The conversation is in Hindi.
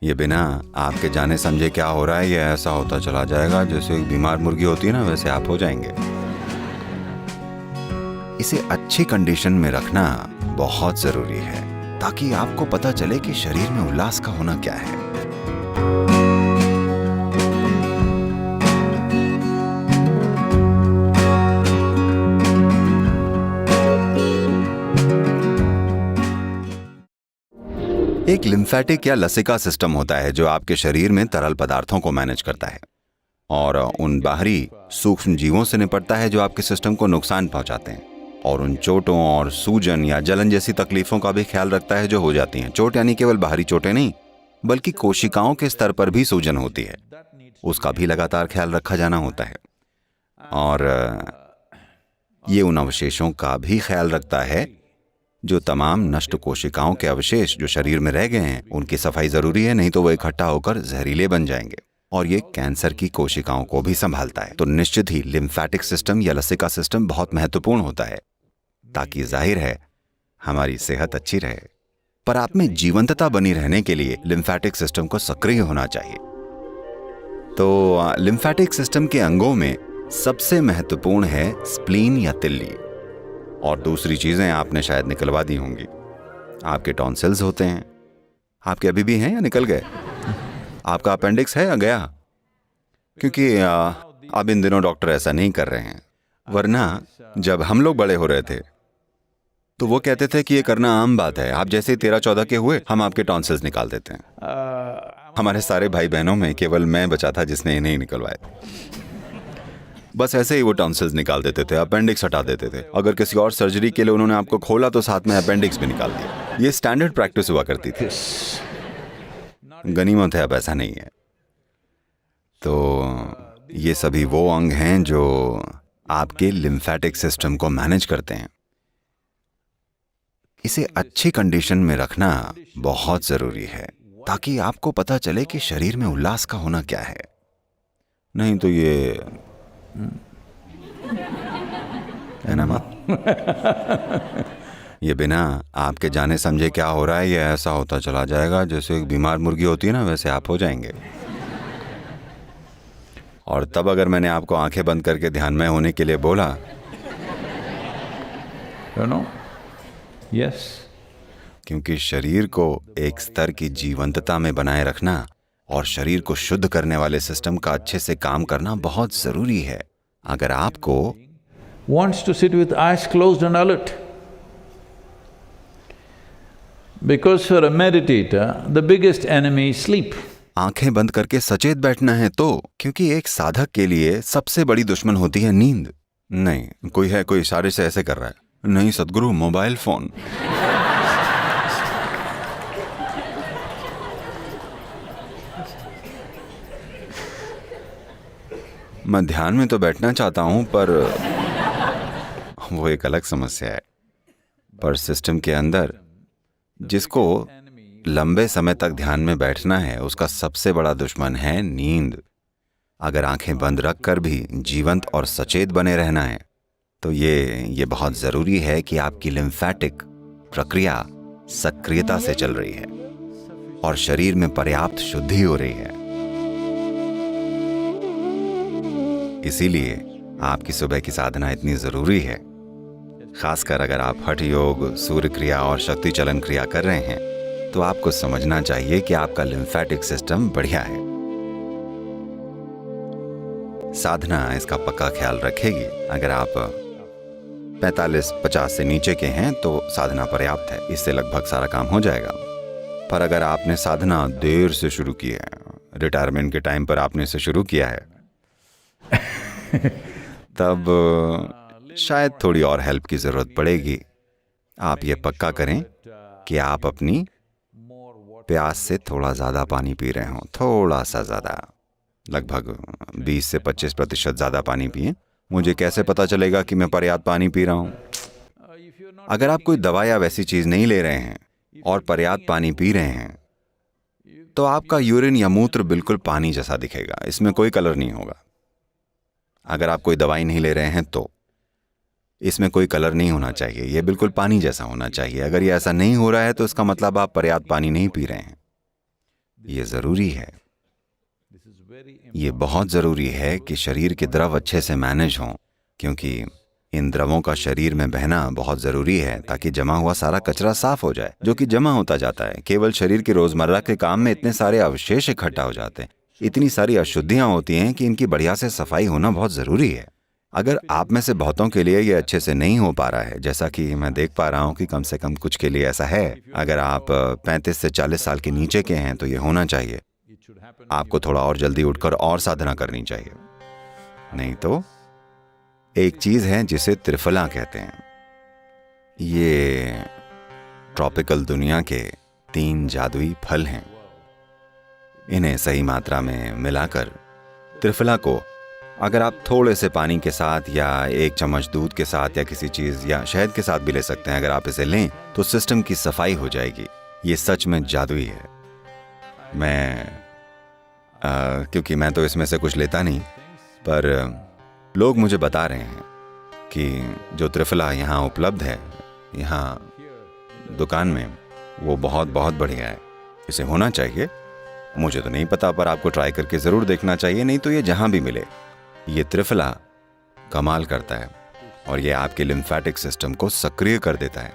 ये बिना आपके जाने समझे क्या हो रहा है ये ऐसा होता चला जाएगा जैसे एक बीमार मुर्गी होती है ना, वैसे आप हो जाएंगे। इसे अच्छी कंडीशन में रखना बहुत जरूरी है ताकि आपको पता चले कि शरीर में उल्लास का होना क्या है। एक लिम्फेटिक या लसिका सिस्टम होता है जो आपके शरीर में तरल पदार्थों को मैनेज करता है और उन बाहरी सूक्ष्म जीवों से निपटता है जो आपके सिस्टम को नुकसान पहुंचाते हैं, और उन चोटों और सूजन या जलन जैसी तकलीफों का भी ख्याल रखता है जो हो जाती हैं। चोट यानी केवल बाहरी चोटें नहीं, बल्कि कोशिकाओं के स्तर पर भी सूजन होती है, उसका भी लगातार ख्याल रखा जाना होता है। और ये उन अवशेषों का भी ख्याल रखता है जो तमाम नष्ट कोशिकाओं के अवशेष जो शरीर में रह गए हैं, उनकी सफाई जरूरी है, नहीं तो वो इकट्ठा होकर जहरीले बन जाएंगे। और ये कैंसर की कोशिकाओं को भी संभालता है। तो निश्चित ही लिम्फेटिक सिस्टम या लसिका सिस्टम बहुत महत्वपूर्ण होता है ताकि जाहिर है हमारी सेहत अच्छी रहे। पर आप में जीवंतता बनी रहने के लिए लिम्फेटिक सिस्टम को सक्रिय होना चाहिए। तो लिम्फेटिक सिस्टम के अंगों में सबसे महत्वपूर्ण है स्प्लीन या तिल्ली, और दूसरी चीजें आपने शायद निकलवा दी होंगी। आपके टॉन्सिल्स होते हैं, आपके अभी भी हैं या निकल गए? आपका अपेंडिक्स है या गया? क्योंकि अब इन दिनों डॉक्टर ऐसा नहीं कर रहे हैं, वरना जब हम लोग बड़े हो रहे थे तो वो कहते थे कि ये करना आम बात है। आप जैसे ही 13-14 के हुए हम आपके टॉन्सिल्स निकाल देते हैं। हमारे सारे भाई बहनों में केवल मैं बचा था जिसने इन्हें निकलवाए। बस ऐसे ही वो टॉन्सिल्स निकाल देते थे, अपेंडिक्स हटा देते थे। अगर किसी और सर्जरी के लिए उन्होंने आपको खोला तो साथ में अपेंडिक्स भी निकाल दिया। ये स्टैंडर्ड प्रैक्टिस हुआ करती थी। गनीमत है अब ऐसा नहीं है। तो ये सभी वो अंग हैं जो आपके लिम्फेटिक सिस्टम को मैनेज करते हैं। इसे अच्छी कंडीशन में रखना बहुत जरूरी है ताकि आपको पता चले कि शरीर में उल्लास का होना क्या है। नहीं तो ये है ना माँ? ये बिना आपके जाने समझे क्या हो रहा है ये ऐसा होता चला जाएगा जैसे एक बीमार मुर्गी होती है ना, वैसे आप हो जाएंगे। और तब अगर मैंने आपको आंखें बंद करके ध्यानमय होने के लिए बोला, Yes. क्योंकि शरीर को एक स्तर की जीवंतता में बनाए रखना और शरीर को शुद्ध करने वाले सिस्टम का अच्छे से काम करना बहुत जरूरी है। अगर आपको Wants to sit with eyes closed and alert. Because for a meditator, the biggest enemy is sleep. आंखें बंद करके सचेत बैठना है तो, क्योंकि एक साधक के लिए सबसे बड़ी दुश्मन होती है नींद। नहीं, कोई है, कोई इशारे से ऐसे कर रहा है। नहीं सद्गुरु, मोबाइल फोन। मैं ध्यान में तो बैठना चाहता हूं, पर वो एक अलग समस्या है। पर सिस्टम के अंदर जिसको लंबे समय तक ध्यान में बैठना है, उसका सबसे बड़ा दुश्मन है नींद। अगर आंखें बंद रखकर भी जीवंत और सचेत बने रहना है तो ये बहुत जरूरी है कि आपकी लिम्फेटिक प्रक्रिया सक्रियता से चल रही है और शरीर में पर्याप्त शुद्धि हो रही है। इसीलिए आपकी सुबह की साधना इतनी जरूरी है। खासकर अगर आप हठ योग, सूर्य क्रिया और शक्ति चलन क्रिया कर रहे हैं तो आपको समझना चाहिए कि आपका लिम्फेटिक सिस्टम बढ़िया है। साधना इसका पक्का ख्याल रखेगी। अगर आप 45-50 से नीचे के हैं तो साधना पर्याप्त है, इससे लगभग सारा काम हो जाएगा। पर अगर आपने साधना देर से शुरू की है, रिटायरमेंट के टाइम पर आपने इसे शुरू किया है तब शायद थोड़ी और हेल्प की जरूरत पड़ेगी। आप ये पक्का करें कि आप अपनी प्यास से थोड़ा ज्यादा पानी पी रहे हो, थोड़ा सा ज्यादा, लगभग 20 से 25% ज्यादा पानी पिए। मुझे कैसे पता चलेगा कि मैं पर्याप्त पानी पी रहा हूं? अगर आप कोई दवा या वैसी चीज नहीं ले रहे हैं और पर्याप्त पानी पी रहे हैं तो आपका यूरिन या मूत्र बिल्कुल पानी जैसा दिखेगा, इसमें कोई कलर नहीं होगा। अगर आप कोई दवाई नहीं ले रहे हैं तो इसमें कोई कलर नहीं होना चाहिए, यह बिल्कुल पानी जैसा होना चाहिए। अगर ये ऐसा नहीं हो रहा है तो इसका मतलब आप पर्याप्त पानी नहीं पी रहे हैं। ये ज़रूरी है। ये बहुत ज़रूरी है कि शरीर के द्रव अच्छे से मैनेज हों, क्योंकि इन द्रवों का शरीर में बहना बहुत ज़रूरी है ताकि जमा हुआ सारा कचरा साफ हो जाए, जो कि जमा होता जाता है। केवल शरीर के रोज़मर्रा के काम में इतने सारे अवशेष इकट्ठा हो जाते हैं, इतनी सारी अशुद्धियाँ होती हैं कि इनकी बढ़िया से सफाई होना बहुत ज़रूरी है। अगर आप में से बहुतों के लिए ये अच्छे से नहीं हो पा रहा है, जैसा कि मैं देख पा रहा हूँ कि कम से कम कुछ के लिए ऐसा है, अगर आप 35 से 40 साल के नीचे के हैं तो ये होना चाहिए। आपको थोड़ा और जल्दी उठकर और साधना करनी चाहिए। नहीं तो एक चीज़ है जिसे त्रिफला कहते हैं। ये ट्रॉपिकल दुनिया के 3 जादुई फल हैं। इन्हें सही मात्रा में मिलाकर त्रिफला को अगर आप थोड़े से पानी के साथ या 1 चम्मच दूध के साथ या किसी चीज़ या शहद के साथ भी ले सकते हैं, अगर आप इसे लें तो सिस्टम की सफाई हो जाएगी। ये सच में जादुई है। क्योंकि मैं तो इसमें से कुछ लेता नहीं, पर लोग मुझे बता रहे हैं कि जो त्रिफला यहाँ उपलब्ध है, यहाँ दुकान में, वो बहुत बहुत बढ़िया है। इसे होना चाहिए। मुझे तो नहीं पता, पर आपको ट्राई करके ज़रूर देखना चाहिए। नहीं तो ये जहाँ भी मिले, ये त्रिफला कमाल करता है और ये आपके लिम्फेटिक सिस्टम को सक्रिय कर देता है।